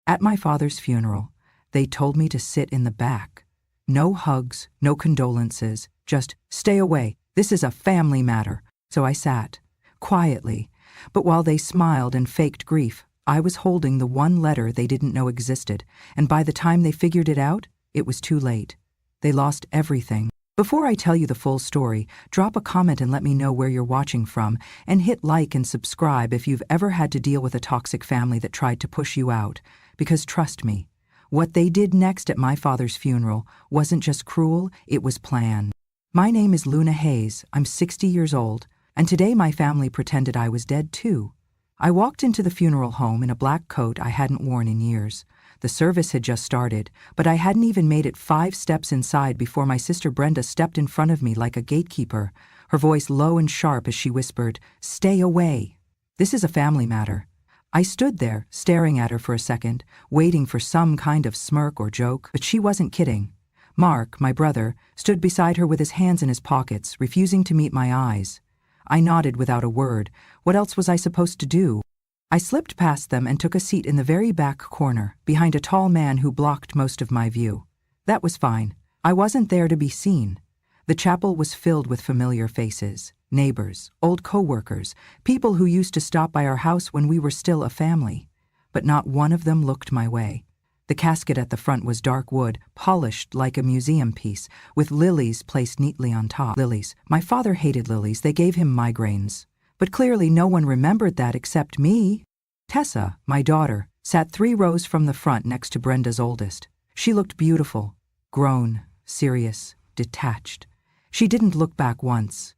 At my father's funeral, they told me to sit in the back. No hugs, no condolences, just stay away. This is a family matter. So I sat, quietly, but while they smiled and faked grief, I was holding the one letter they didn't know existed, and by the time they figured it out, it was too late. They lost everything. Before I tell you the full story, drop a comment and let me know where you're watching from, and hit like and subscribe if you've ever had to deal with a toxic family that tried to push you out. Because trust me, what they did next at my father's funeral wasn't just cruel, it was planned. My name is Luna Hayes, I'm 60 years old, and today my family pretended I was dead too. I walked into the funeral home in a black coat I hadn't worn in years. The service had just started, but I hadn't even made it 5 steps inside before my sister Brenda stepped in front of me like a gatekeeper, her voice low and sharp as she whispered, "Stay away. This is a family matter." I stood there, staring at her for a second, waiting for some kind of smirk or joke, but she wasn't kidding. Mark, my brother, stood beside her with his hands in his pockets, refusing to meet my eyes. I nodded without a word. What else was I supposed to do? I slipped past them and took a seat in the very back corner, behind a tall man who blocked most of my view. That was fine. I wasn't there to be seen. The chapel was filled with familiar faces, neighbors, old co-workers, people who used to stop by our house when we were still a family. But not one of them looked my way. The casket at the front was dark wood, polished like a museum piece, with lilies placed neatly on top. Lilies. My father hated lilies. They gave him migraines. But clearly no one remembered that except me. Tessa, my daughter, sat 3 rows from the front next to Brenda's oldest. She looked beautiful, grown, serious, detached. She didn't look back once.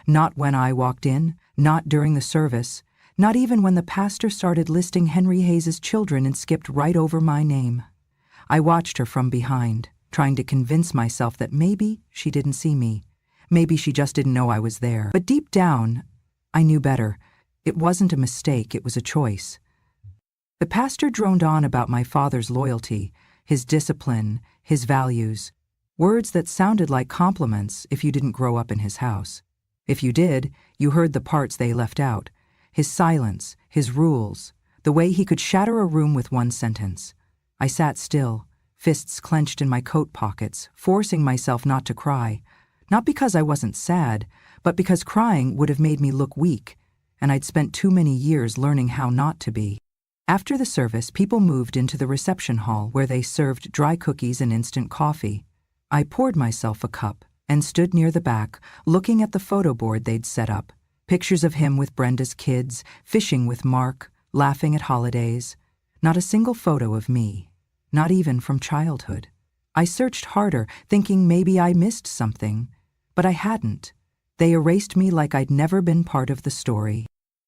Not when I walked in, not during the service, not even when the pastor started listing Henry Hayes's children and skipped right over my name. I watched her from behind, trying to convince myself that maybe she didn't see me. Maybe she just didn't know I was there. But deep down, I knew better. It wasn't a mistake, it was a choice. The pastor droned on about my father's loyalty, his discipline, his values, words that sounded like compliments if you didn't grow up in his house. If you did, you heard the parts they left out. His silence, his rules, the way he could shatter a room with one sentence. I sat still, fists clenched in my coat pockets, forcing myself not to cry. Not because I wasn't sad, but because crying would have made me look weak, and I'd spent too many years learning how not to be. After the service, people moved into the reception hall where they served dry cookies and instant coffee. I poured myself a cup and stood near the back, looking at the photo board they'd set up. Pictures of him with Brenda's kids, fishing with Mark, laughing at holidays. Not a single photo of me, not even from childhood. I searched harder, thinking maybe I missed something, but I hadn't. They erased me like I'd never been part of the story.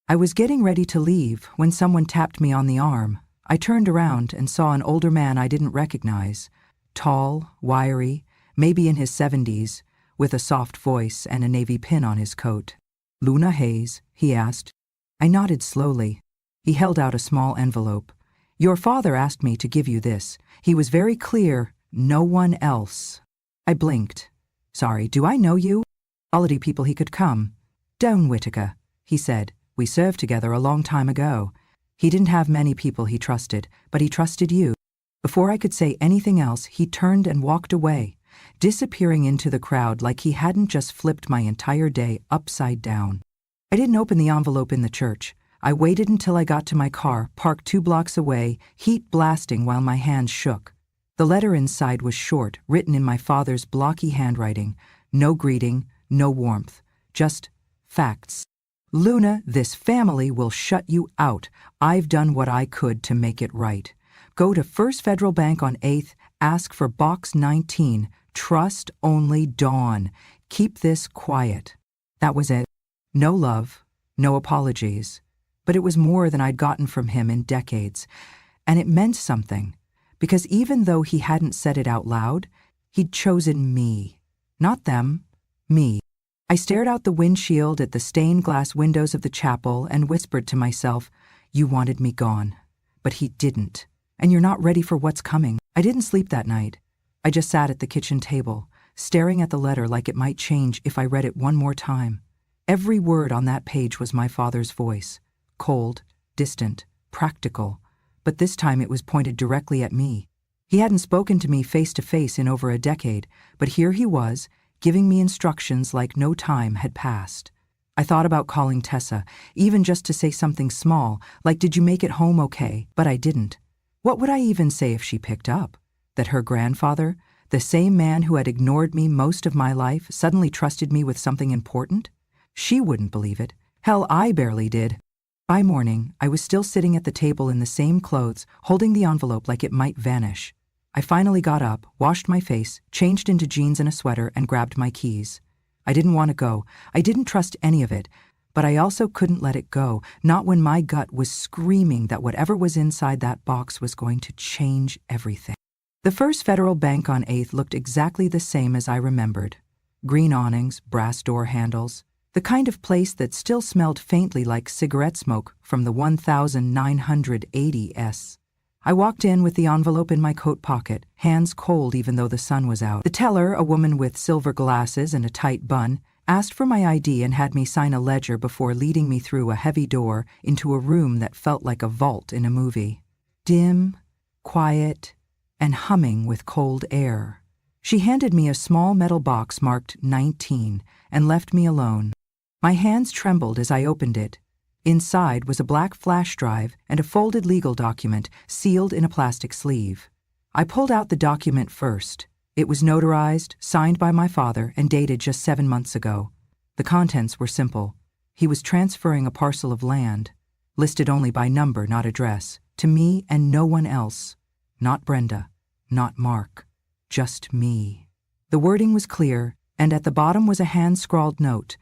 I was getting ready to leave when someone tapped me on the arm. I turned around and saw an older man I didn't recognize. Tall, wiry, maybe in his 70s, with a soft voice and a navy pin on his coat. "Luna Hayes?" he asked. I nodded slowly. He held out a small envelope. "Your father asked me to give you this. He was very clear, no one else." I blinked. "Sorry, do I know you?" "Holiday people he could come." "Down Whittaker," he said. "We served together a long time ago." He didn't have many people he trusted, but he trusted you. Before I could say anything else, he turned and walked away, disappearing into the crowd like he hadn't just flipped my entire day upside down. I didn't open the envelope in the church. I waited until I got to my car, parked 2 blocks away, heat blasting while my hands shook. The letter inside was short, written in my father's blocky handwriting. No greeting, no warmth, just facts. "Luna, this family will shut you out. I've done what I could to make it right. Go to First Federal Bank on 8th, ask for Box 19. Trust only Dawn. Keep this quiet." That was it. No love, no apologies. But it was more than I'd gotten from him in decades. And it meant something, because even though he hadn't said it out loud, he'd chosen me. Not them, me. I stared out the windshield at the stained glass windows of the chapel and whispered to myself, "You wanted me gone." But he didn't. And you're not ready for what's coming. I didn't sleep that night. I just sat at the kitchen table, staring at the letter like it might change if I read it one more time. Every word on that page was my father's voice. Cold, distant, practical, but this time it was pointed directly at me. He hadn't spoken to me face to face in over a decade, but here he was, giving me instructions like no time had passed. I thought about calling Tessa, even just to say something small, like "Did you make it home okay?" But I didn't. What would I even say if she picked up? That her grandfather, the same man who had ignored me most of my life, suddenly trusted me with something important? She wouldn't believe it. Hell, I barely did. By morning, I was still sitting at the table in the same clothes, holding the envelope like it might vanish. I finally got up, washed my face, changed into jeans and a sweater, and grabbed my keys. I didn't want to go. I didn't trust any of it, but I also couldn't let it go, not when my gut was screaming that whatever was inside that box was going to change everything. The First Federal Bank on 8th looked exactly the same as I remembered. Green awnings, brass door handles, the kind of place that still smelled faintly like cigarette smoke from the 1980s. I walked in with the envelope in my coat pocket, hands cold even though the sun was out. The teller, a woman with silver glasses and a tight bun, asked for my ID and had me sign a ledger before leading me through a heavy door into a room that felt like a vault in a movie. Dim, quiet, and humming with cold air. She handed me a small metal box marked 19 and left me alone. My hands trembled as I opened it. Inside was a black flash drive and a folded legal document sealed in a plastic sleeve. I pulled out the document first. It was notarized, signed by my father, and dated just 7 months ago. The contents were simple. He was transferring a parcel of land, listed only by number, not address, to me and no one else. Not Brenda, not Mark, just me. The wording was clear, and at the bottom was a hand-scrawled note: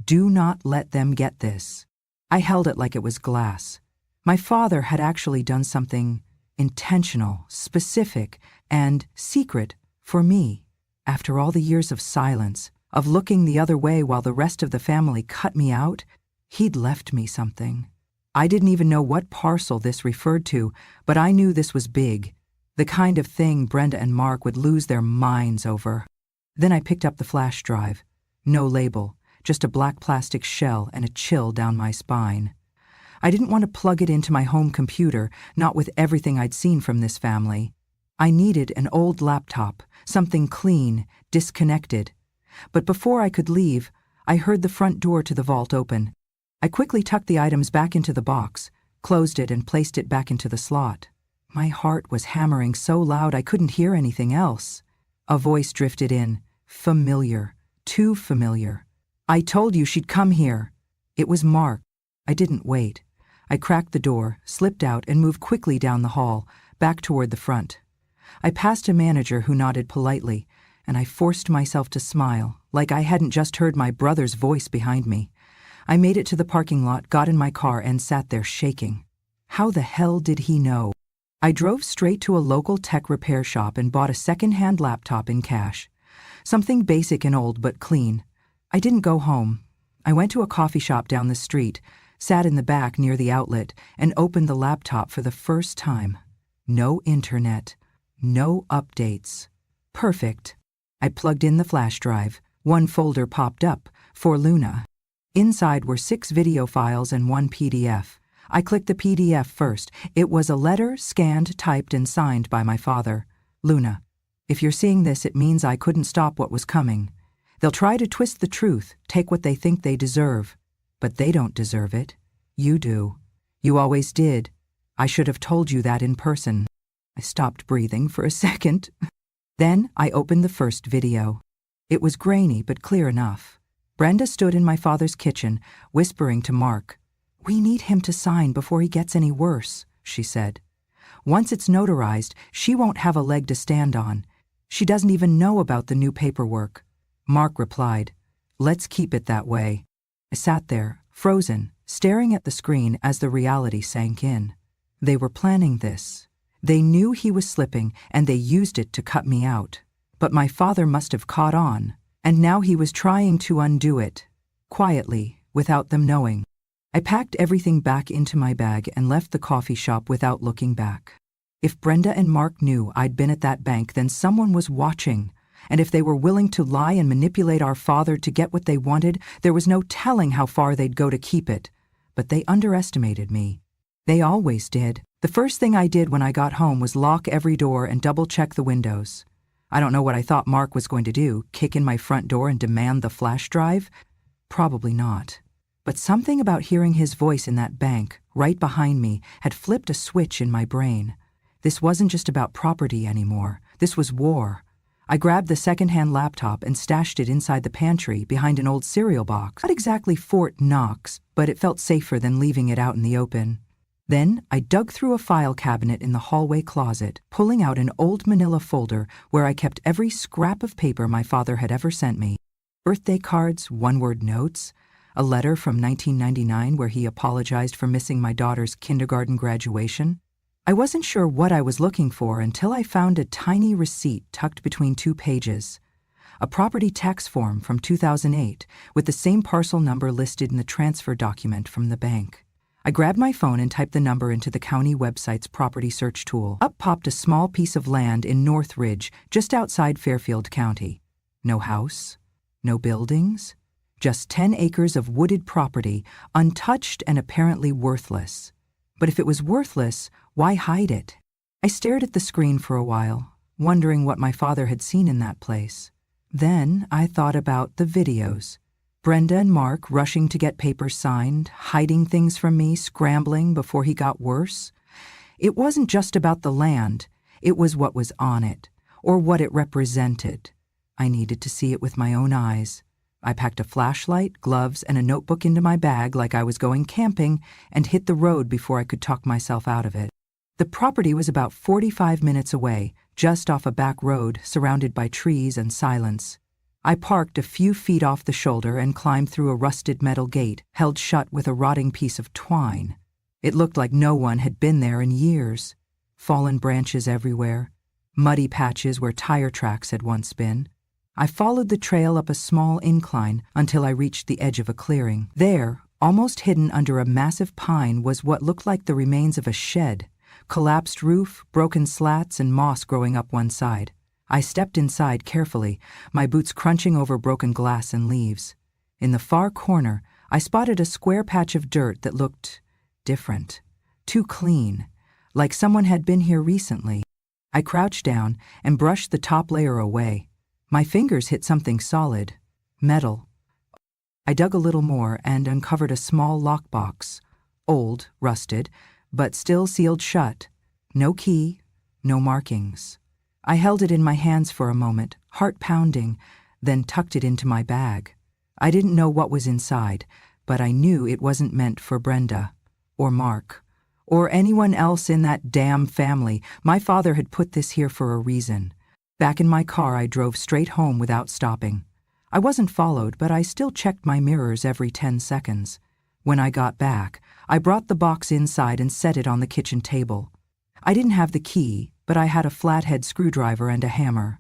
"Do not let them get this." I held it like it was glass. My father had actually done something intentional, specific, and secret for me. After all the years of silence, of looking the other way while the rest of the family cut me out, he'd left me something. I didn't even know what parcel this referred to, but I knew this was big, the kind of thing Brenda and Mark would lose their minds over. Then I picked up the flash drive. No label. Just a black plastic shell and a chill down my spine. I didn't want to plug it into my home computer, not with everything I'd seen from this family. I needed an old laptop, something clean, disconnected. But before I could leave, I heard the front door to the vault open. I quickly tucked the items back into the box, closed it, and placed it back into the slot. My heart was hammering so loud I couldn't hear anything else. A voice drifted in, familiar, too familiar. "I told you she'd come here." It was Mark. I didn't wait. I cracked the door, slipped out, and moved quickly down the hall, back toward the front. I passed a manager who nodded politely, and I forced myself to smile, like I hadn't just heard my brother's voice behind me. I made it to the parking lot, got in my car, and sat there shaking. How the hell did he know? I drove straight to a local tech repair shop and bought a second-hand laptop in cash. Something basic and old but clean. I didn't go home. I went to a coffee shop down the street, sat in the back near the outlet, and opened the laptop for the first time. No internet. No updates. Perfect. I plugged in the flash drive. One folder popped up, for Luna. Inside were 6 video files and 1 PDF. I clicked the PDF first. It was a letter, scanned, typed, and signed by my father. "Luna, if you're seeing this, it means I couldn't stop what was coming. They'll try to twist the truth, take what they think they deserve. But they don't deserve it. You do. You always did. I should have told you that in person." I stopped breathing for a second. Then I opened the first video. It was grainy but clear enough. Brenda stood in my father's kitchen, whispering to Mark. "We need him to sign before he gets any worse," she said. "Once it's notarized, she won't have a leg to stand on. She doesn't even know about the new paperwork." Mark replied, "Let's keep it that way." I sat there, frozen, staring at the screen as the reality sank in. They were planning this. They knew he was slipping, and they used it to cut me out. But my father must have caught on, and now he was trying to undo it, quietly, without them knowing. I packed everything back into my bag and left the coffee shop without looking back. If Brenda and Mark knew I'd been at that bank, then someone was watching. And if they were willing to lie and manipulate our father to get what they wanted, there was no telling how far they'd go to keep it. But they underestimated me. They always did. The The first thing I did when I got home was lock every door and double-check the windows. I don't know what I thought Mark was going to do, kick in my front door and demand the flash drive? Probably not. But something about hearing his voice in that bank, right behind me, had flipped a switch in my brain. This wasn't just about property anymore. This was war. I grabbed the second-hand laptop and stashed it inside the pantry behind an old cereal box. Not exactly Fort Knox, but it felt safer than leaving it out in the open. Then I dug through a file cabinet in the hallway closet, pulling out an old manila folder where I kept every scrap of paper my father had ever sent me. Birthday cards, one-word notes, a letter from 1999 where he apologized for missing my daughter's kindergarten graduation. I wasn't sure what I was looking for until I found a tiny receipt tucked between 2 pages. A property tax form from 2008 with the same parcel number listed in the transfer document from the bank. I grabbed my phone and typed the number into the county website's property search tool. Up popped a small piece of land in North Ridge, just outside Fairfield County. No house, no buildings, just 10 acres of wooded property, untouched and apparently worthless. But if it was worthless, why hide it? I stared at the screen for a while, wondering what my father had seen in that place. Then I thought about the videos. Brenda and Mark rushing to get papers signed, hiding things from me, scrambling before he got worse. It wasn't just about the land, it was what was on it, or what it represented. I needed to see it with my own eyes. I packed a flashlight, gloves, and a notebook into my bag like I was going camping and hit the road before I could talk myself out of it. The property was about 45 minutes away, just off a back road surrounded by trees and silence. I parked a few feet off the shoulder and climbed through a rusted metal gate held shut with a rotting piece of twine. It looked like no one had been there in years. Fallen branches everywhere, muddy patches where tire tracks had once been. I followed the trail up a small incline until I reached the edge of a clearing. There, almost hidden under a massive pine, was what looked like the remains of a shed. Collapsed roof, broken slats, and moss growing up one side. I stepped inside carefully, my boots crunching over broken glass and leaves. In the far corner, I spotted a square patch of dirt that looked different, too clean, like someone had been here recently. I crouched down and brushed the top layer away. My fingers hit something solid, metal. I dug a little more and uncovered a small lockbox, old, rusted, but still sealed shut. No key, no markings. I held it in my hands for a moment, heart pounding, then tucked it into my bag. I didn't know what was inside, but I knew it wasn't meant for Brenda, or Mark, or anyone else in that damn family. My father had put this here for a reason. Back in my car, I drove straight home without stopping. I wasn't followed, but I still checked my mirrors every 10 seconds. When I got back, I brought the box inside and set it on the kitchen table. I didn't have the key, but I had a flathead screwdriver and a hammer.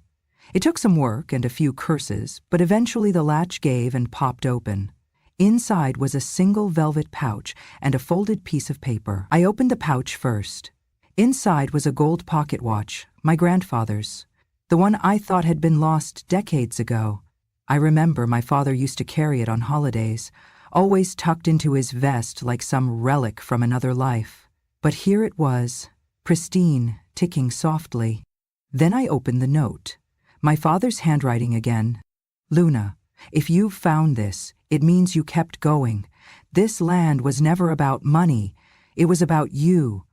It took some work and a few curses, but eventually the latch gave and popped open. Inside was a single velvet pouch and a folded piece of paper. I opened the pouch first. Inside was a gold pocket watch, my grandfather's, the one I thought had been lost decades ago. I remember my father used to carry it on holidays, always tucked into his vest like some relic from another life. But here it was, pristine, ticking softly. Then I opened the note. My father's handwriting again. Luna, if you've found this, it means you kept going. This land was never about money. It was about you.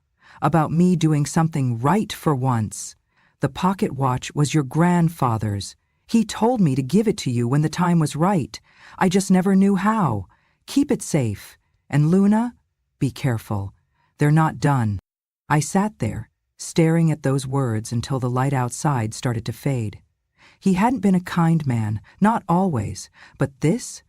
About me doing something right for once. The pocket watch was your grandfather's. He told me to give it to you when the time was right. I just never knew how. Keep it safe. And Luna, be careful. They're not done. I sat there, staring at those words until the light outside started to fade. He hadn't been a kind man, not always, but this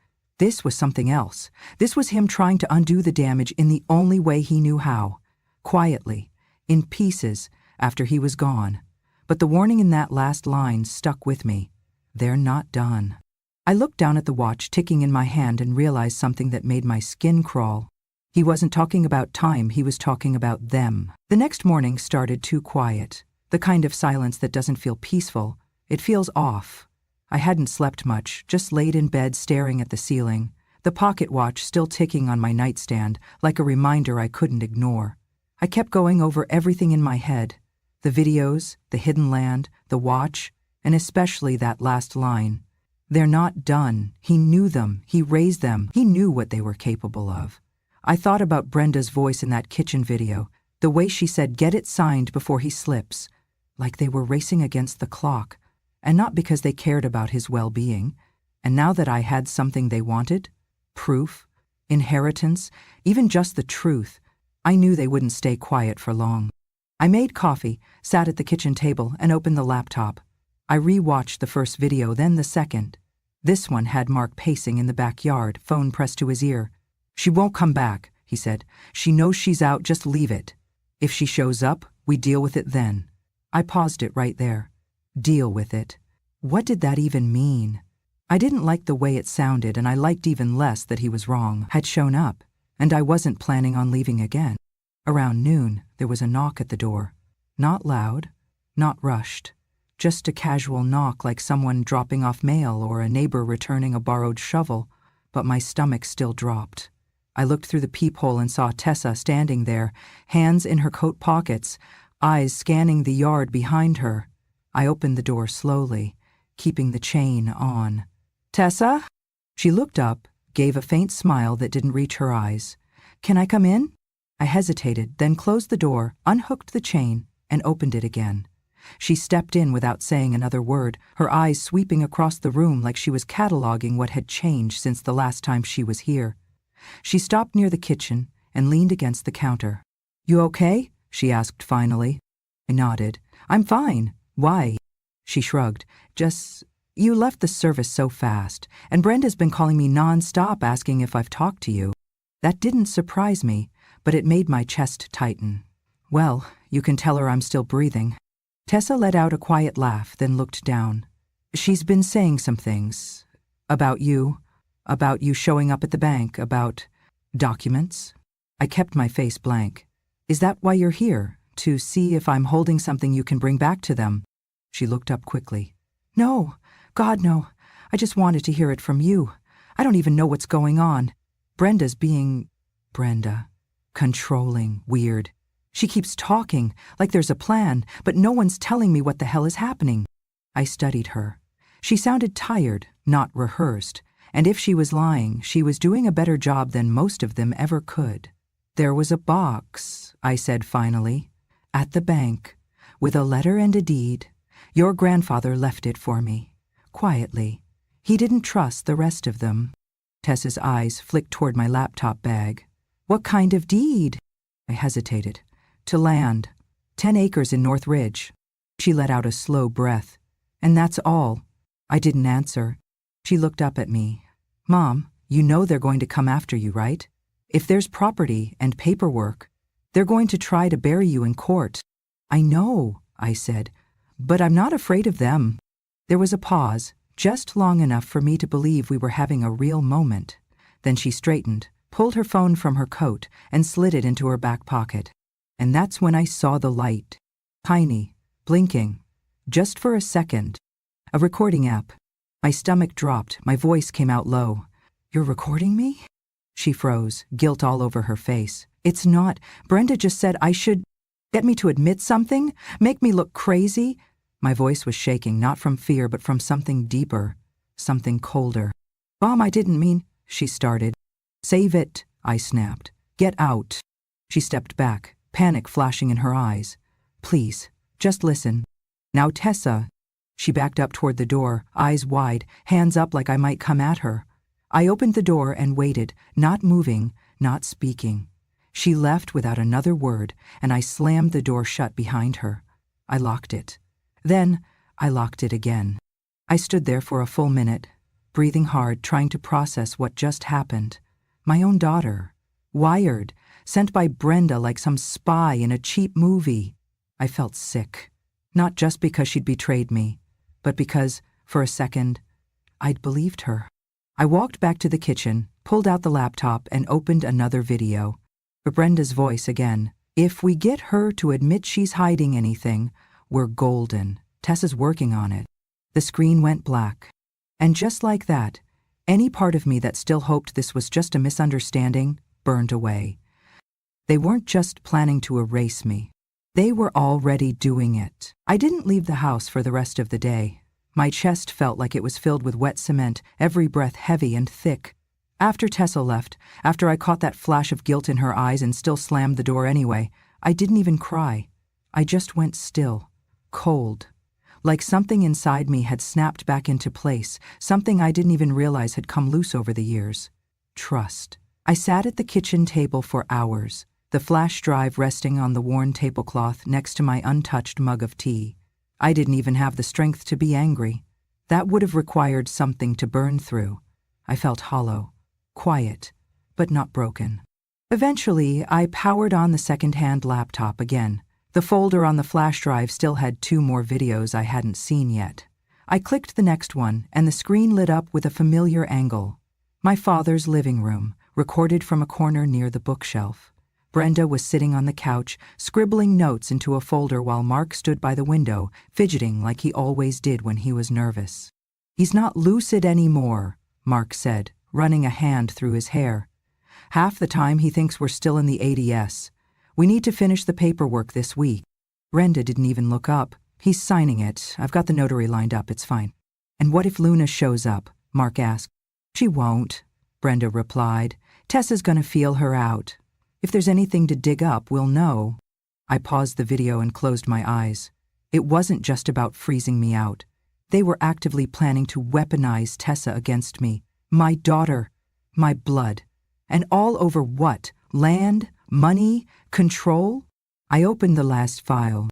was something else. This was him trying to undo the damage in the only way he knew how. Quietly, in pieces, after he was gone. But the warning in that last line stuck with me. They're not done. I looked down at the watch ticking in my hand and realized something that made my skin crawl. He wasn't talking about time, he was talking about them. The next morning started too quiet. The kind of silence that doesn't feel peaceful. It feels off. I hadn't slept much, just laid in bed staring at the ceiling, the pocket watch still ticking on my nightstand like a reminder I couldn't ignore. I kept going over everything in my head. The videos, the hidden land, the watch, and especially that last line. They're not done. He knew them. He raised them. He knew what they were capable of. I thought about Brenda's voice in that kitchen video, the way she said, "Get it signed before he slips," like they were racing against the clock, and not because they cared about his well-being. And now that I had something they wanted, proof, inheritance, even just the truth, I knew they wouldn't stay quiet for long. I made coffee, sat at the kitchen table, and opened the laptop. I re-watched the first video, then the second. This one had Mark pacing in the backyard, phone pressed to his ear. "She won't come back," he said. "She knows she's out, just leave it. If she shows up, we deal with it then." I paused it right there. Deal with it. What did that even mean? I didn't like the way it sounded, and I liked even less that he was wrong, had shown up, and I wasn't planning on leaving again. Around noon, there was a knock at the door. Not loud, not rushed. Just a casual knock, like someone dropping off mail or a neighbor returning a borrowed shovel, but my stomach still dropped. I looked through the peephole and saw Tessa standing there, hands in her coat pockets, eyes scanning the yard behind her. I opened the door slowly, keeping the chain on. "Tessa?" She looked up, gave a faint smile that didn't reach her eyes. "Can I come in?" I hesitated, then closed the door, unhooked the chain, and opened it again. She stepped in without saying another word, her eyes sweeping across the room like she was cataloging what had changed since the last time she was here. She stopped near the kitchen and leaned against the counter. "You okay?" she asked finally. I nodded. "I'm fine. Why?" She shrugged. You left the service so fast, and Brenda's been calling me non-stop asking if I've talked to you." That didn't surprise me, but it made my chest tighten. "Well, you can tell her I'm still breathing." Tessa let out a quiet laugh, then looked down. "She's been saying some things. About you showing up at the bank, about documents." I kept my face blank. "Is that why you're here? To see if I'm holding something you can bring back to them?" She looked up quickly. "No, God, no. I just wanted to hear it from you. I don't even know what's going on. Brenda's being Brenda. Controlling, weird. She keeps talking, like there's a plan, but no one's telling me what the hell is happening." I studied her. She sounded tired, not rehearsed, and if she was lying, she was doing a better job than most of them ever could. "There was a box," I said finally, "at the bank, with a letter and a deed. Your grandfather left it for me. Quietly. He didn't trust the rest of them." Tessa's eyes flicked toward my laptop bag. "What kind of deed?" I hesitated. "To land. 10 acres in North Ridge." She let out a slow breath. "And that's all." I didn't answer. She looked up at me. "Mom, you know they're going to come after you, right? If there's property and paperwork, they're going to try to bury you in court." "I know," I said, "but I'm not afraid of them." There was a pause, just long enough for me to believe we were having a real moment. Then she straightened, pulled her phone from her coat, and slid it into her back pocket. And that's when I saw the light. Tiny, blinking, just for a second. A recording app. My stomach dropped, my voice came out low. "You're recording me?" She froze, guilt all over her face. "It's not. Brenda just said I should get me to admit something, make me look crazy." My voice was shaking, not from fear, but from something deeper, something colder. "Mom, I didn't mean," she started. "Save it," I snapped. "Get out." She stepped back, panic flashing in her eyes. "Please, just listen." "Now, Tessa." She backed up toward the door, eyes wide, hands up like I might come at her. I opened the door and waited, not moving, not speaking. She left without another word, and I slammed the door shut behind her. I locked it. Then I locked it again. I stood there for a full minute, breathing hard, trying to process what just happened. My own daughter. Wired, sent by Brenda like some spy in a cheap movie. I felt sick. Not just because she'd betrayed me, but because, for a second, I'd believed her. I walked back to the kitchen, pulled out the laptop, and opened another video. Brenda's voice again. "If we get her to admit she's hiding anything, we're golden. Tessa's working on it." The screen went black. And just like that, any part of me that still hoped this was just a misunderstanding burned away. They weren't just planning to erase me. They were already doing it. I didn't leave the house for the rest of the day. My chest felt like it was filled with wet cement, every breath heavy and thick. After Tessa left, after I caught that flash of guilt in her eyes and still slammed the door anyway, I didn't even cry. I just went still, cold. Like something inside me had snapped back into place, something I didn't even realize had come loose over the years. Trust. I sat at the kitchen table for hours, the flash drive resting on the worn tablecloth next to my untouched mug of tea. I didn't even have the strength to be angry. That would have required something to burn through. I felt hollow, quiet, but not broken. Eventually, I powered on the second-hand laptop again. The folder on the flash drive still had 2 more videos I hadn't seen yet. I clicked the next one, and the screen lit up with a familiar angle. My father's living room, recorded from a corner near the bookshelf. Brenda was sitting on the couch, scribbling notes into a folder while Mark stood by the window, fidgeting like he always did when he was nervous. "He's not lucid anymore," Mark said, running a hand through his hair. "Half the time he thinks we're still in the ADS. We need to finish the paperwork this week." Brenda didn't even look up. "He's signing it. I've got the notary lined up. It's fine." "And what if Luna shows up?" Mark asked. "She won't," Brenda replied. "Tessa's gonna feel her out. If there's anything to dig up, we'll know." I paused the video and closed my eyes. It wasn't just about freezing me out. They were actively planning to weaponize Tessa against me, my daughter, my blood. And all over what? Land? Money? Control? I opened the last file.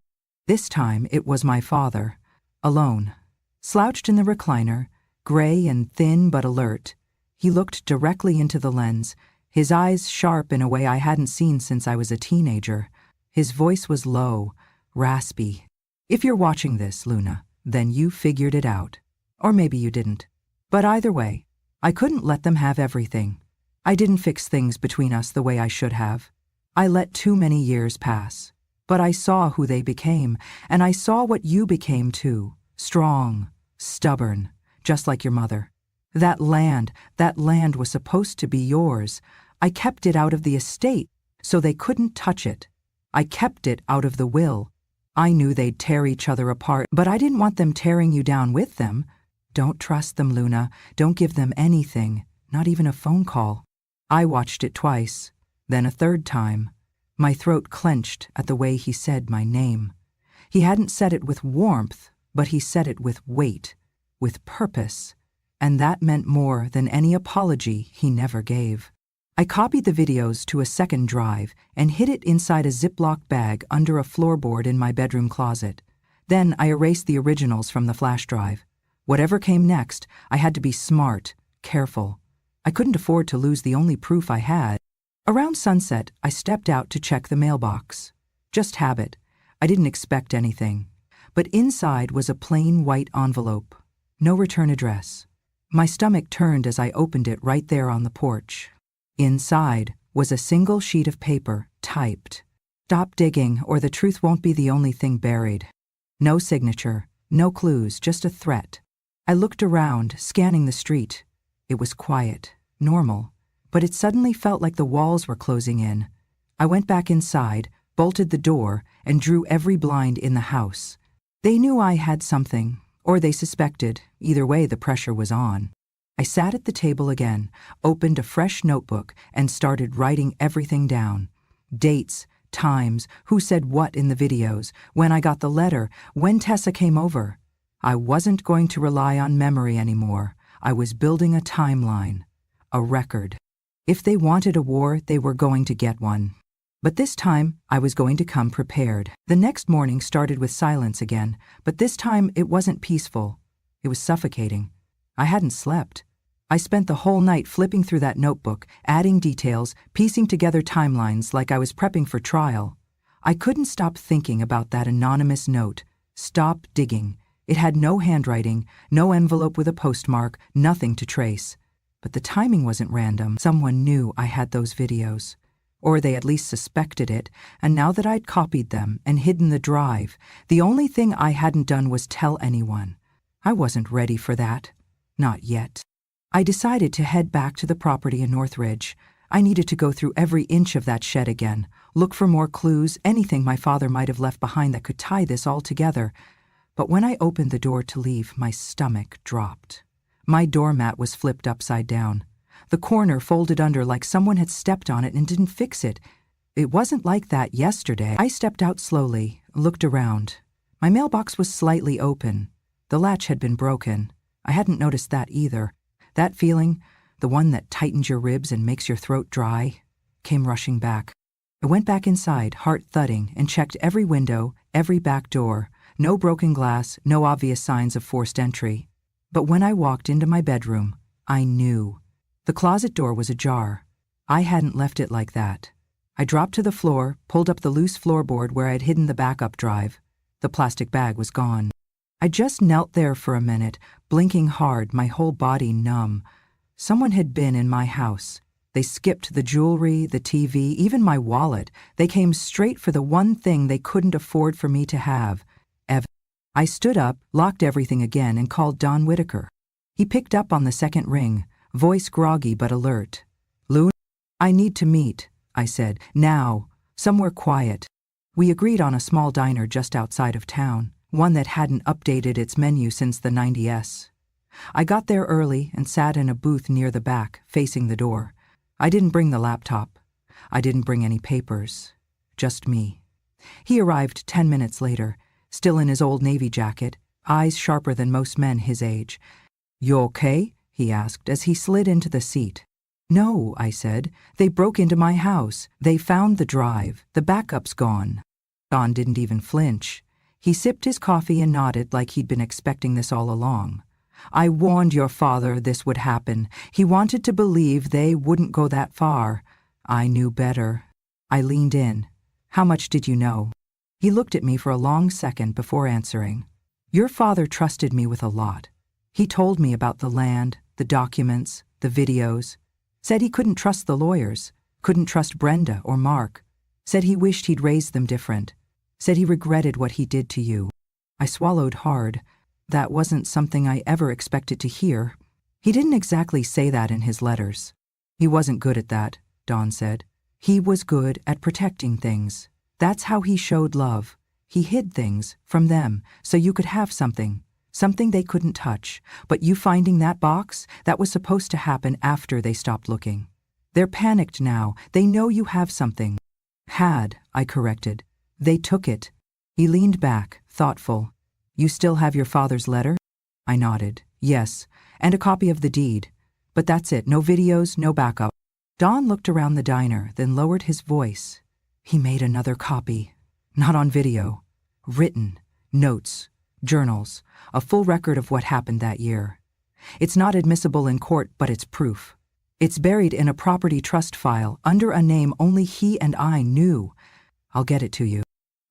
This time it was my father, alone. Slouched in the recliner, gray and thin but alert. He looked directly into the lens, his eyes sharp in a way I hadn't seen since I was a teenager. His voice was low, raspy. "If you're watching this, Luna, then you figured it out. Or maybe you didn't. But either way, I couldn't let them have everything. I didn't fix things between us the way I should have. I let too many years pass. But I saw who they became, and I saw what you became too. Strong, stubborn, just like your mother. That land was supposed to be yours. I kept it out of the estate, so they couldn't touch it. I kept it out of the will. I knew they'd tear each other apart, but I didn't want them tearing you down with them. Don't trust them, Luna. Don't give them anything, not even a phone call." I watched it twice, then a third time. My throat clenched at the way he said my name. He hadn't said it with warmth, but he said it with weight, with purpose, and that meant more than any apology he never gave. I copied the videos to a second drive and hid it inside a Ziploc bag under a floorboard in my bedroom closet. Then I erased the originals from the flash drive. Whatever came next, I had to be smart, careful. I couldn't afford to lose the only proof I had. Around sunset, I stepped out to check the mailbox. Just habit. I didn't expect anything. But inside was a plain white envelope. No return address. My stomach turned as I opened it right there on the porch. Inside was a single sheet of paper, typed. "Stop digging, or the truth won't be the only thing buried." No signature, no clues, just a threat. I looked around, scanning the street. It was quiet, normal, but it suddenly felt like the walls were closing in. I went back inside, bolted the door, and drew every blind in the house. They knew I had something, or they suspected. Either way, the pressure was on. I sat at the table again, opened a fresh notebook, and started writing everything down. Dates, times, who said what in the videos, when I got the letter, when Tessa came over. I wasn't going to rely on memory anymore. I was building a timeline, a record. If they wanted a war, they were going to get one. But this time, I was going to come prepared. The next morning started with silence again, but this time it wasn't peaceful. It was suffocating. I hadn't slept. I spent the whole night flipping through that notebook, adding details, piecing together timelines like I was prepping for trial. I couldn't stop thinking about that anonymous note. Stop digging. It had no handwriting, no envelope with a postmark, nothing to trace. But the timing wasn't random. Someone knew I had those videos. Or they at least suspected it, and now that I'd copied them and hidden the drive, the only thing I hadn't done was tell anyone. I wasn't ready for that. Not yet. I decided to head back to the property in Northridge. I needed to go through every inch of that shed again, look for more clues, anything my father might have left behind that could tie this all together. But when I opened the door to leave, my stomach dropped. My doormat was flipped upside down. The corner folded under like someone had stepped on it and didn't fix it. It wasn't like that yesterday. I stepped out slowly, looked around. My mailbox was slightly open. The latch had been broken. I hadn't noticed that either. That feeling, the one that tightens your ribs and makes your throat dry, came rushing back. I went back inside, heart thudding, and checked every window, every back door. No broken glass, no obvious signs of forced entry. But when I walked into my bedroom, I knew. The closet door was ajar. I hadn't left it like that. I dropped to the floor, pulled up the loose floorboard where I'd hidden the backup drive. The plastic bag was gone. I just knelt there for a minute, blinking hard, my whole body numb. Someone had been in my house. They skipped the jewelry, the TV, even my wallet. They came straight for the one thing they couldn't afford for me to have. I stood up, locked everything again, and called Don Whitaker. He picked up on the second ring, voice groggy but alert. "Lou, I need to meet," I said. "Now. Somewhere quiet." We agreed on a small diner just outside of town, one that hadn't updated its menu since the 90s. I got there early and sat in a booth near the back, facing the door. I didn't bring the laptop. I didn't bring any papers. Just me. He arrived 10 minutes later, still in his old Navy jacket, eyes sharper than most men his age. "You okay?" he asked as he slid into the seat. "No," I said. "They broke into my house. They found the drive. The backup's gone." Don didn't even flinch. He sipped his coffee and nodded like he'd been expecting this all along. "I warned your father this would happen. He wanted to believe they wouldn't go that far. I knew better." I leaned in. "How much did you know?" He looked at me for a long second before answering. "Your father trusted me with a lot. He told me about the land, the documents, the videos. Said he couldn't trust the lawyers, couldn't trust Brenda or Mark. Said he wished he'd raised them different. Said he regretted what he did to you." I swallowed hard. That wasn't something I ever expected to hear. He didn't exactly say that in his letters. "He wasn't good at that," Don said. "He was good at protecting things. That's how he showed love. He hid things from them so you could have something they couldn't touch. But you finding that box, that was supposed to happen after they stopped looking. They're panicked now. They know you have something." "Had," I corrected. "They took it." He leaned back, thoughtful. "You still have your father's letter?" I nodded. "Yes, and a copy of the deed. But that's it. No videos, no backup." Don looked around the diner, then lowered his voice. He made another copy. Not on video. Written. Notes. Journals. A full record of what happened that year. It's not admissible in court, but it's proof. It's buried in a property trust file under a name only he and I knew. I'll get it to you.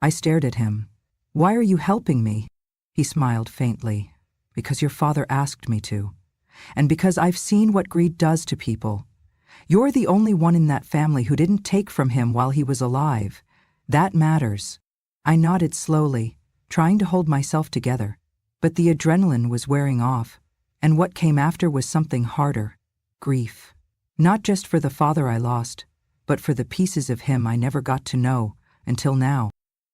I stared at him. "Why are you helping me?" He smiled faintly. "Because your father asked me to. And because I've seen what greed does to people. You're the only one in that family who didn't take from him while he was alive. That matters." I nodded slowly, trying to hold myself together. But the adrenaline was wearing off, and what came after was something harder. Grief. Not just for the father I lost, but for the pieces of him I never got to know until now.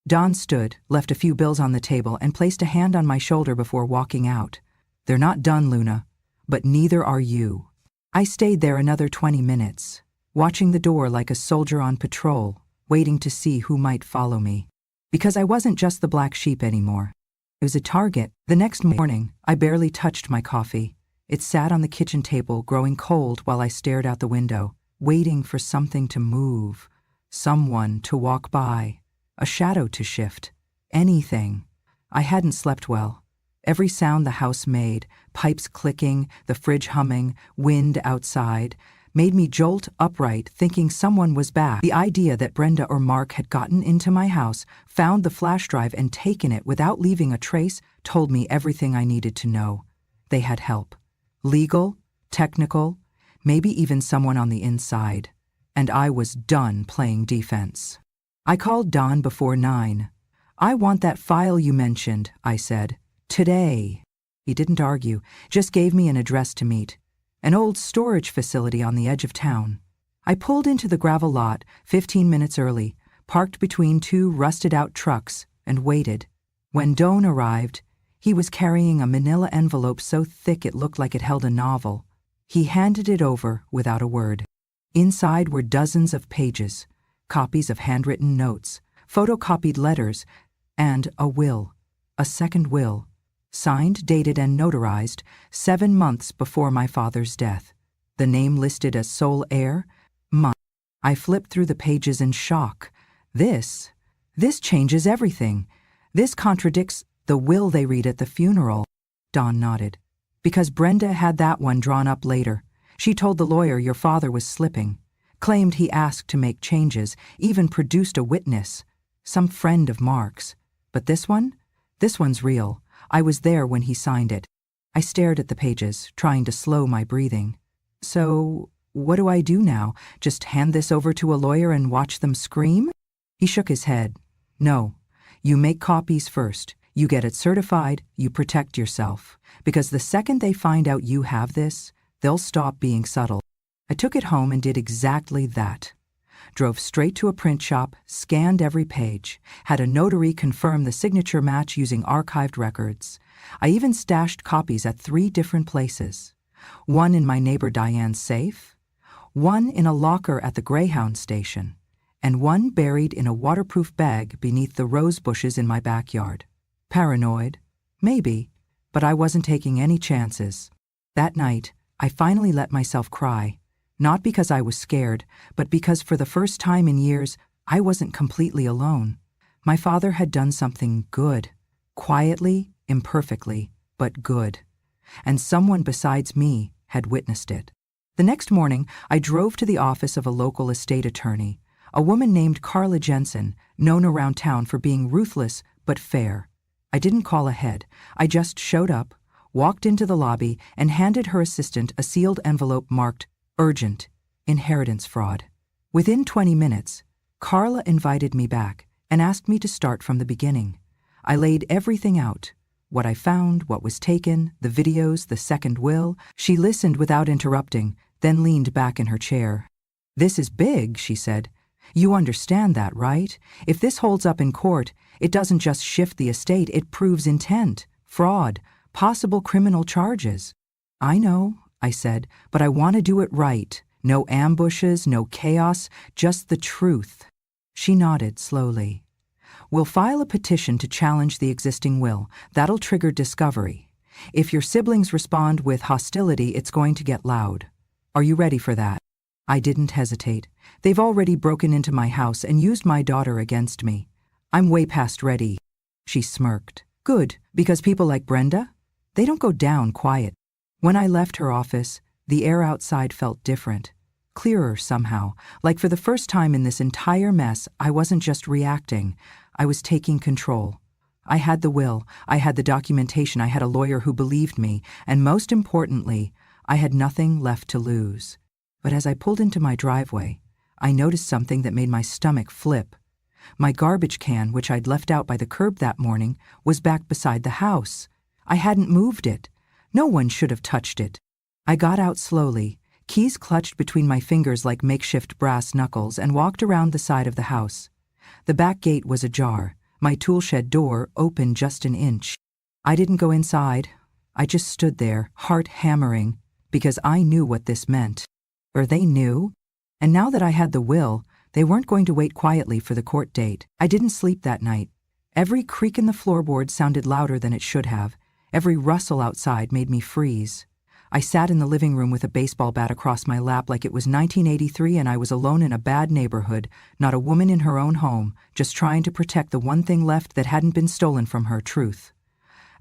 Don stood, left a few bills on the table, and placed a hand on my shoulder before walking out. "They're not done, Luna, but neither are you." I stayed there another 20 minutes, watching the door like a soldier on patrol, waiting to see who might follow me. Because I wasn't just the black sheep anymore. It was a target. The next morning, I barely touched my coffee. It sat on the kitchen table, growing cold while I stared out the window, waiting for something to move, someone to walk by, a shadow to shift, anything. I hadn't slept well. Every sound the house made, pipes clicking, the fridge humming, wind outside, made me jolt upright, thinking someone was back. The idea that Brenda or Mark had gotten into my house, found the flash drive and taken it without leaving a trace, told me everything I needed to know. They had help. Legal, technical, maybe even someone on the inside. And I was done playing defense. I called Don before 9. "I want that file you mentioned," I said. "Today." He didn't argue, just gave me an address to meet. An old storage facility on the edge of town. I pulled into the gravel lot 15 minutes early, parked between two rusted-out trucks, and waited. When Doan arrived, he was carrying a manila envelope so thick it looked like it held a novel. He handed it over without a word. Inside were dozens of pages, copies of handwritten notes, photocopied letters, and a will, a second will, signed, dated, and notarized 7 months before my father's death. The name listed as sole heir, mine. I flipped through the pages in shock. This changes everything. This contradicts the will they read at the funeral. Dawn nodded. Because Brenda had that one drawn up later. She told the lawyer your father was slipping, claimed he asked to make changes, even produced a witness, some friend of Mark's. But this one's real. I was there when he signed it. I stared at the pages, trying to slow my breathing. So, what do I do now? Just hand this over to a lawyer and watch them scream? He shook his head. No. You make copies first. You get it certified, you protect yourself. Because the second they find out you have this, they'll stop being subtle. I took it home and did exactly that. Drove straight to a print shop, scanned every page, had a notary confirm the signature match using archived records. I even stashed copies at 3 different places. One in my neighbor Diane's safe, one in a locker at the Greyhound station, and one buried in a waterproof bag beneath the rose bushes in my backyard. Paranoid? Maybe, but I wasn't taking any chances. That night, I finally let myself cry, not because I was scared, but because for the first time in years, I wasn't completely alone. My father had done something good, quietly, imperfectly, but good. And someone besides me had witnessed it. The next morning, I drove to the office of a local estate attorney, a woman named Carla Jensen, known around town for being ruthless but fair. I didn't call ahead. I just showed up, walked into the lobby, and handed her assistant a sealed envelope marked Urgent, Inheritance Fraud. Within 20 minutes, Carla invited me back and asked me to start from the beginning. I laid everything out. What I found, what was taken, the videos, the second will. She listened without interrupting, then leaned back in her chair. This is big, she said. You understand that, right? If this holds up in court, it doesn't just shift the estate, it proves intent, fraud, possible criminal charges. I know, I said, but I want to do it right. No ambushes, no chaos, just the truth. She nodded slowly. We'll file a petition to challenge the existing will. That'll trigger discovery. If your siblings respond with hostility, it's going to get loud. Are you ready for that? I didn't hesitate. They've already broken into my house and used my daughter against me. I'm way past ready. She smirked. Good, because people like Brenda, they don't go down quiet. When I left her office, the air outside felt different. Clearer somehow, like for the first time in this entire mess, I wasn't just reacting, I was taking control. I had the will, I had the documentation, I had a lawyer who believed me, and most importantly, I had nothing left to lose. But as I pulled into my driveway, I noticed something that made my stomach flip. My garbage can, which I'd left out by the curb that morning, was back beside the house. I hadn't moved it. No one should have touched it. I got out slowly, keys clutched between my fingers like makeshift brass knuckles, and walked around the side of the house. The back gate was ajar, my tool shed door open just an inch. I didn't go inside. I just stood there, heart hammering, because I knew what this meant. Or they knew. And now that I had the will, they weren't going to wait quietly for the court date. I didn't sleep that night. Every creak in the floorboard sounded louder than it should have. Every rustle outside made me freeze. I sat in the living room with a baseball bat across my lap like it was 1983 and I was alone in a bad neighborhood, not a woman in her own home, just trying to protect the one thing left that hadn't been stolen from her, truth.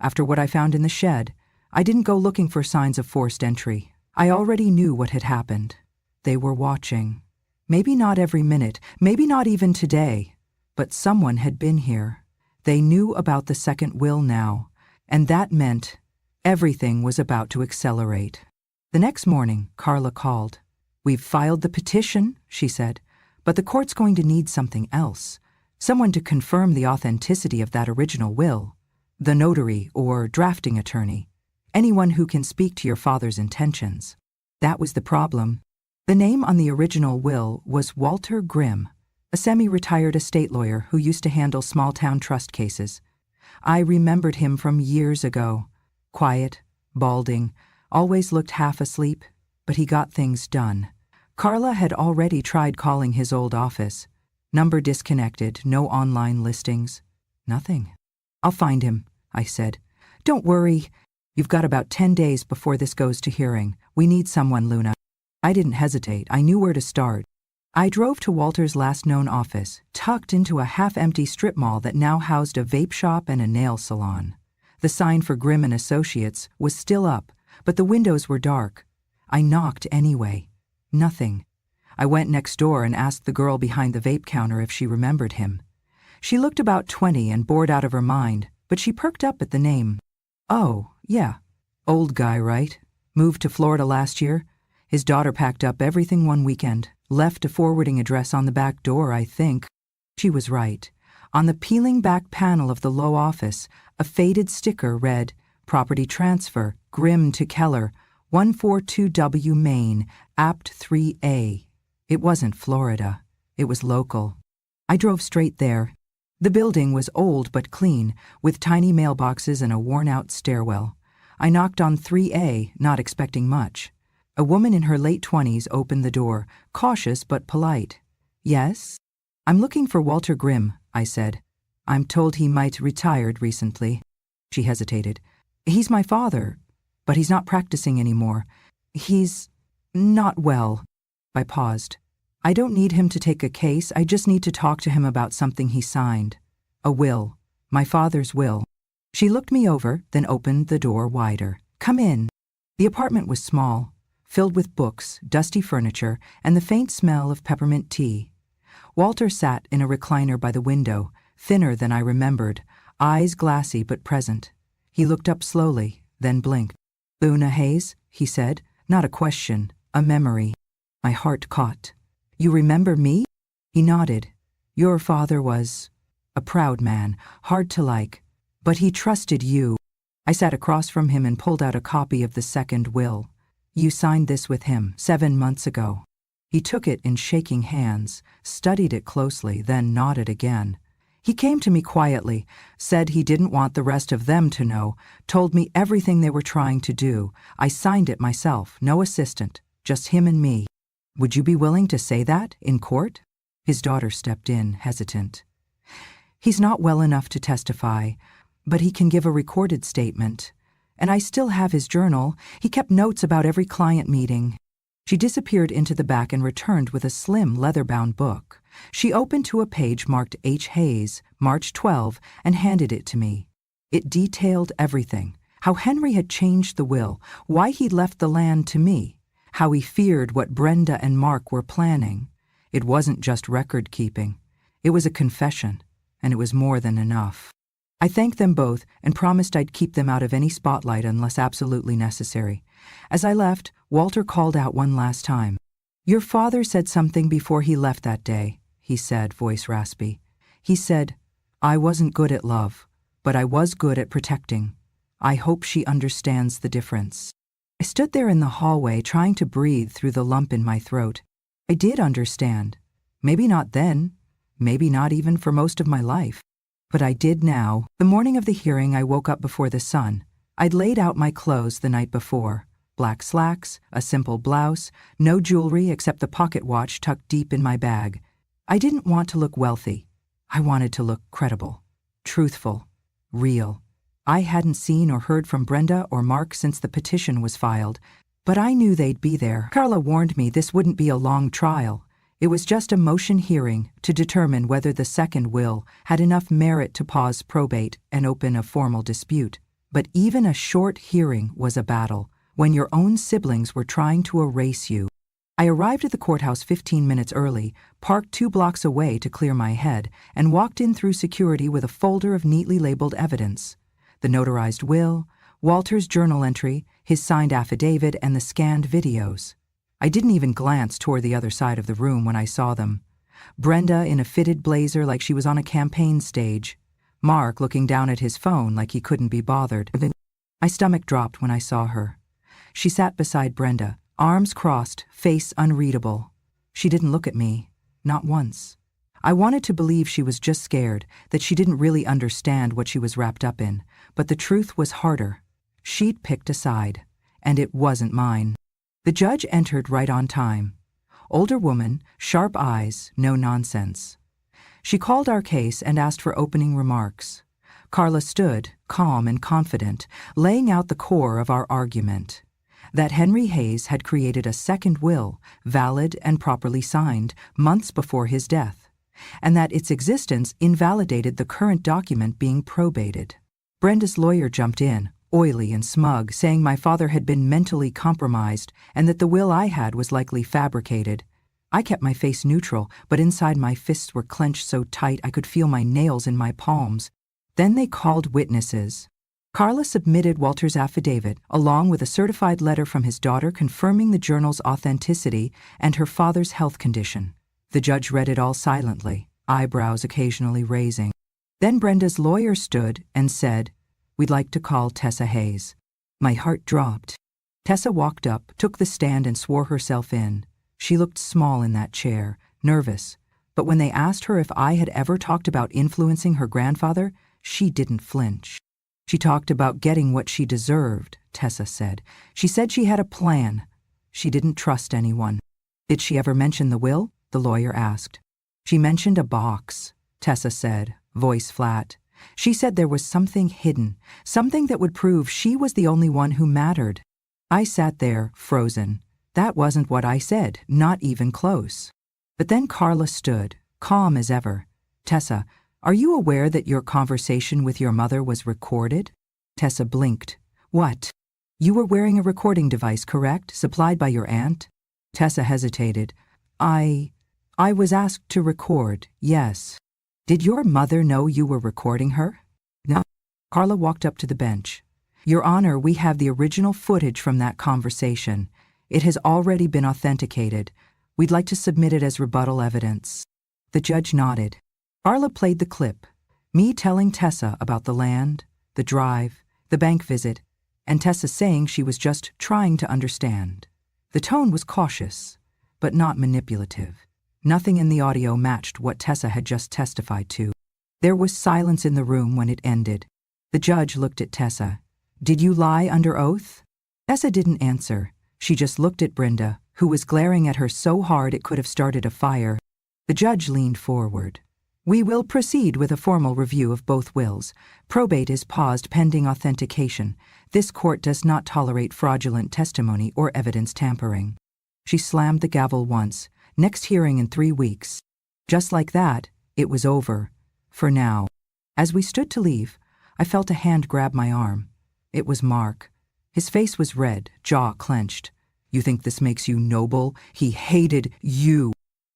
After what I found in the shed, I didn't go looking for signs of forced entry. I already knew what had happened. They were watching. Maybe not every minute, maybe not even today, but someone had been here. They knew about the second will now, and that meant everything was about to accelerate. The next morning, Carla called. We've filed the petition, she said, but the court's going to need something else. Someone to confirm the authenticity of that original will. The notary or drafting attorney. Anyone who can speak to your father's intentions. That was the problem. The name on the original will was Walter Grimm, a semi-retired estate lawyer who used to handle small-town trust cases. I remembered him from years ago. Quiet, balding, always looked half asleep, but he got things done. Carla had already tried calling his old office. Number disconnected, no online listings. Nothing. "I'll find him," I said. "Don't worry. You've got about 10 days before this goes to hearing. We need someone, Luna." I didn't hesitate. I knew where to start. I drove to Walter's last known office, tucked into a half-empty strip mall that now housed a vape shop and a nail salon. The sign for Grimm and Associates was still up, but the windows were dark. I knocked anyway. Nothing. I went next door and asked the girl behind the vape counter if she remembered him. She looked about 20 and bored out of her mind, but she perked up at the name. "Oh, yeah. Old guy, right? Moved to Florida last year. His daughter packed up everything one weekend, left a forwarding address on the back door, I think." She was right. On the peeling back panel of the low office, a faded sticker read, "Property transfer, Grimm to Keller, 142W Main, Apt 3A. It wasn't Florida. It was local. I drove straight there. The building was old but clean, with tiny mailboxes and a worn-out stairwell. I knocked on 3A, not expecting much. A woman in her late 20s opened the door, cautious but polite. "Yes?" "I'm looking for Walter Grimm," I said. "I'm told he might retired recently." She hesitated. "He's my father, but he's not practicing anymore. He's not well." I paused. "I don't need him to take a case. I just need to talk to him about something he signed. A will. My father's will." She looked me over, then opened the door wider. "Come in." The apartment was small, filled with books, dusty furniture, and the faint smell of peppermint tea. Walter sat in a recliner by the window, thinner than I remembered, eyes glassy but present. He looked up slowly, then blinked. "Luna Hayes," he said, not a question, a memory. My heart caught. "You remember me?" He nodded. "Your father was a proud man, hard to like, but he trusted you." I sat across from him and pulled out a copy of the second will. "You signed this with him 7 months ago." He took it in shaking hands, studied it closely, then nodded again. "He came to me quietly, said he didn't want the rest of them to know, told me everything they were trying to do. I signed it myself, no assistant, just him and me." "Would you be willing to say that in court?" His daughter stepped in, hesitant. "He's not well enough to testify, but he can give a recorded statement. And I still have his journal. He kept notes about every client meeting." She disappeared into the back and returned with a slim, leather-bound book. She opened to a page marked H. Hayes, March 12, and handed it to me. It detailed everything: how Henry had changed the will, why he'd left the land to me, how he feared what Brenda and Mark were planning. It wasn't just record-keeping. It was a confession, and it was more than enough. I thanked them both and promised I'd keep them out of any spotlight unless absolutely necessary. As I left, Walter called out one last time. "Your father said something before he left that day," he said, voice raspy. He said, "I wasn't good at love, but I was good at protecting. I hope she understands the difference." I stood there in the hallway trying to breathe through the lump in my throat. I did understand. Maybe not then, maybe not even for most of my life. But I did now. The morning of the hearing, I woke up before the sun. I'd laid out my clothes the night before. Black slacks, a simple blouse, no jewelry except the pocket watch tucked deep in my bag. I didn't want to look wealthy. I wanted to look credible, truthful, real. I hadn't seen or heard from Brenda or Mark since the petition was filed, but I knew they'd be there. Carla warned me this wouldn't be a long trial. It was just a motion hearing to determine whether the second will had enough merit to pause probate and open a formal dispute. But even a short hearing was a battle, when your own siblings were trying to erase you. I arrived at the courthouse 15 minutes early, parked 2 blocks away to clear my head, and walked in through security with a folder of neatly labeled evidence. The notarized will, Walter's journal entry, his signed affidavit, and the scanned videos. I didn't even glance toward the other side of the room when I saw them. Brenda in a fitted blazer like she was on a campaign stage. Mark looking down at his phone like he couldn't be bothered. My stomach dropped when I saw her. She sat beside Brenda, arms crossed, face unreadable. She didn't look at me, not once. I wanted to believe she was just scared, that she didn't really understand what she was wrapped up in, but the truth was harder. She'd picked a side, and it wasn't mine. The judge entered right on time. Older woman, sharp eyes, no nonsense. She called our case and asked for opening remarks. Carla stood, calm and confident, laying out the core of our argument. That Henry Hayes had created a second will, valid and properly signed, months before his death, and that its existence invalidated the current document being probated. Brenda's lawyer jumped in, oily and smug, saying my father had been mentally compromised and that the will I had was likely fabricated. I kept my face neutral, but inside my fists were clenched so tight I could feel my nails in my palms. Then they called witnesses. Carla submitted Walter's affidavit, along with a certified letter from his daughter confirming the journal's authenticity and her father's health condition. The judge read it all silently, eyebrows occasionally raising. Then Brenda's lawyer stood and said, "We'd like to call Tessa Hayes." My heart dropped. Tessa walked up, took the stand and swore herself in. She looked small in that chair, nervous, but when they asked her if I had ever talked about influencing her grandfather, she didn't flinch. She talked about getting what she deserved, Tessa said. She said she had a plan. She didn't trust anyone. Did she ever mention the will? The lawyer asked. She mentioned a box, Tessa said, voice flat. She said there was something hidden, something that would prove she was the only one who mattered. I sat there, frozen. That wasn't what I said, not even close. But then Carla stood, calm as ever. "Tessa, are you aware that your conversation with your mother was recorded?" Tessa blinked. "What? You were wearing a recording device, correct? Supplied by your aunt?" Tessa hesitated. I was asked to record, yes." "Did your mother know you were recording her?" "No." Carla walked up to the bench. "Your Honor, we have the original footage from that conversation. It has already been authenticated. We'd like to submit it as rebuttal evidence." The judge nodded. Carla played the clip, me telling Tessa about the land, the drive, the bank visit, and Tessa saying she was just trying to understand. The tone was cautious, but not manipulative. Nothing in the audio matched what Tessa had just testified to. There was silence in the room when it ended. The judge looked at Tessa. "Did you lie under oath?" Tessa didn't answer. She just looked at Brenda, who was glaring at her so hard it could have started a fire. The judge leaned forward. "We will proceed with a formal review of both wills. Probate is paused pending authentication. This court does not tolerate fraudulent testimony or evidence tampering." She slammed the gavel once. "Next hearing in 3 weeks." Just like that, it was over. For now. As we stood to leave, I felt a hand grab my arm. It was Mark. His face was red, jaw clenched. "You think this makes you noble? He hated you."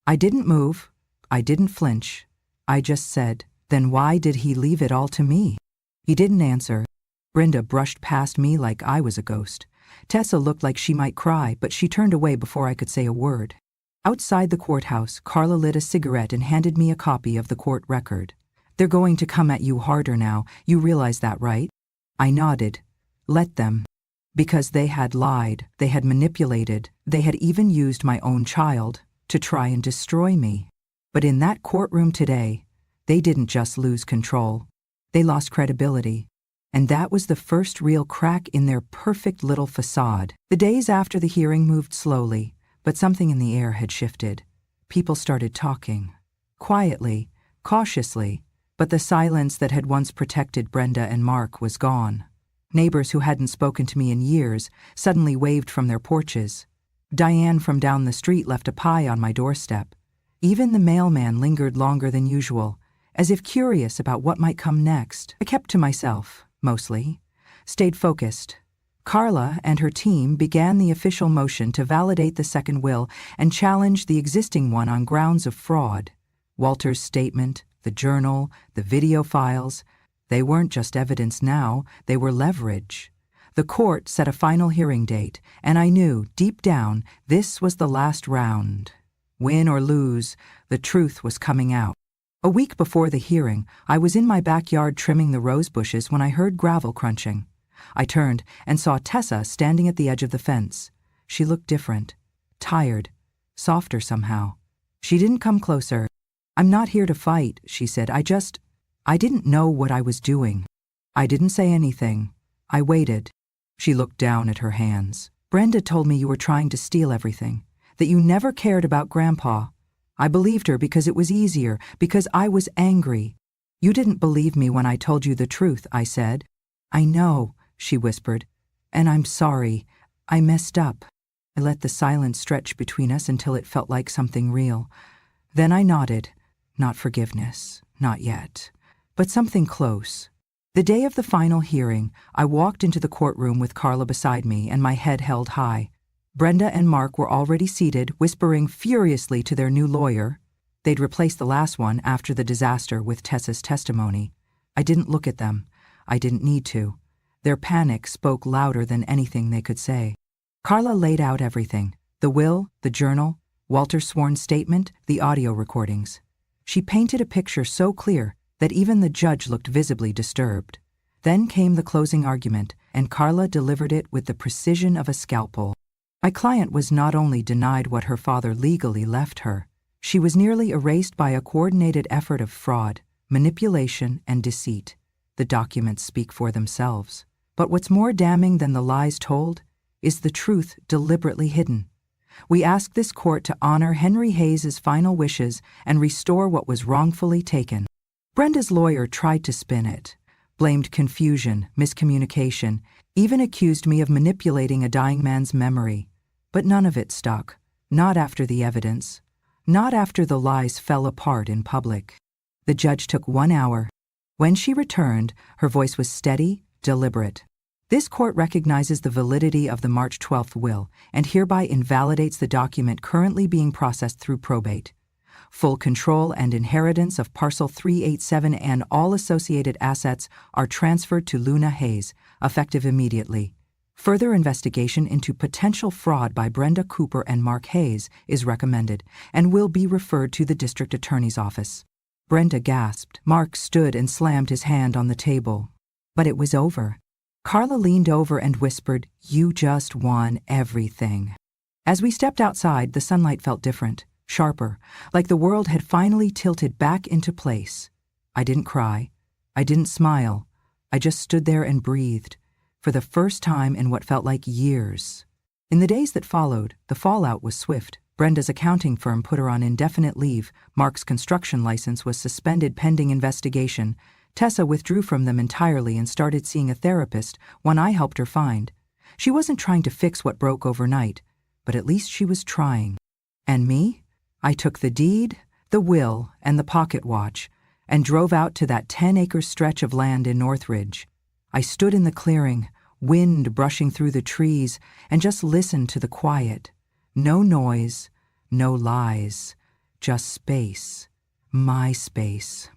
I didn't move. I didn't flinch. I just said, "Then why did he leave it all to me?" He didn't answer. Brenda brushed past me like I was a ghost. Tessa looked like she might cry, but she turned away before I could say a word. Outside the courthouse, Carla lit a cigarette and handed me a copy of the court record. "They're going to come at you harder now. You realize that, right?" I nodded. "Let them." Because they had lied, they had manipulated, they had even used my own child to try and destroy me. But in that courtroom today, they didn't just lose control. They lost credibility. And that was the first real crack in their perfect little facade. The days after the hearing moved slowly, but something in the air had shifted. People started talking. Quietly, cautiously, but the silence that had once protected Brenda and Mark was gone. Neighbors who hadn't spoken to me in years suddenly waved from their porches. Diane from down the street left a pie on my doorstep. Even the mailman lingered longer than usual, as if curious about what might come next. I kept to myself, mostly, stayed focused. Carla and her team began the official motion to validate the second will and challenge the existing one on grounds of fraud. Walter's statement, the journal, the video files, they weren't just evidence now, they were leverage. The court set a final hearing date, and I knew, deep down, this was the last round. Win or lose, the truth was coming out. A week before the hearing, I was in my backyard trimming the rose bushes when I heard gravel crunching. I turned and saw Tessa standing at the edge of the fence. She looked different, tired, softer somehow. She didn't come closer. "I'm not here to fight," she said. I didn't know what I was doing. I didn't say anything. I waited." She looked down at her hands. "Brenda told me you were trying to steal everything, that you never cared about Grandpa. I believed her because it was easier, because I was angry. You didn't believe me when I told you the truth," I said. "I know," she whispered, "and I'm sorry. I messed up." I let the silence stretch between us until it felt like something real. Then I nodded. Not forgiveness, not yet, but something close. The day of the final hearing, I walked into the courtroom with Carla beside me and my head held high. Brenda and Mark were already seated, whispering furiously to their new lawyer. They'd replaced the last one after the disaster with Tessa's testimony. I didn't look at them. I didn't need to. Their panic spoke louder than anything they could say. Carla laid out everything: the will, the journal, Walter's sworn statement, the audio recordings. She painted a picture so clear that even the judge looked visibly disturbed. Then came the closing argument, and Carla delivered it with the precision of a scalpel. My client was not only denied what her father legally left her, she was nearly erased by a coordinated effort of fraud, manipulation, and deceit. The documents speak for themselves. But what's more damning than the lies told is the truth deliberately hidden. We ask this court to honor Henry Hayes' final wishes and restore what was wrongfully taken. Brenda's lawyer tried to spin it, blamed confusion, miscommunication, even accused me of manipulating a dying man's memory. But none of it stuck. Not after the evidence. Not after the lies fell apart in public. The judge took 1 hour. When she returned, her voice was steady, deliberate. "This court recognizes the validity of the March 12th will and hereby invalidates the document currently being processed through probate. Full control and inheritance of Parcel 387 and all associated assets are transferred to Luna Hayes, effective immediately. Further investigation into potential fraud by Brenda Cooper and Mark Hayes is recommended and will be referred to the district attorney's office." Brenda gasped. Mark stood and slammed his hand on the table. But it was over. Carla leaned over and whispered, "You just won everything." As we stepped outside, the sunlight felt different, sharper, like the world had finally tilted back into place. I didn't cry. I didn't smile. I just stood there and breathed, for the first time in what felt like years. In the days that followed, the fallout was swift. Brenda's accounting firm put her on indefinite leave. Mark's construction license was suspended pending investigation. Tessa withdrew from them entirely and started seeing a therapist, one I helped her find. She wasn't trying to fix what broke overnight, but at least she was trying. And me? I took the deed, the will, and the pocket watch, and drove out to that 10-acre stretch of land in Northridge. I stood in the clearing, wind brushing through the trees, and just listened to the quiet. No noise, no lies, just space. My space.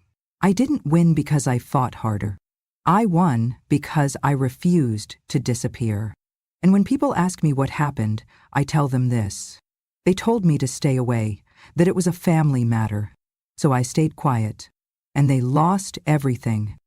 I didn't win because I fought harder. I won because I refused to disappear. And when people ask me what happened, I tell them this. They told me to stay away, that it was a family matter. So I stayed quiet. And they lost everything.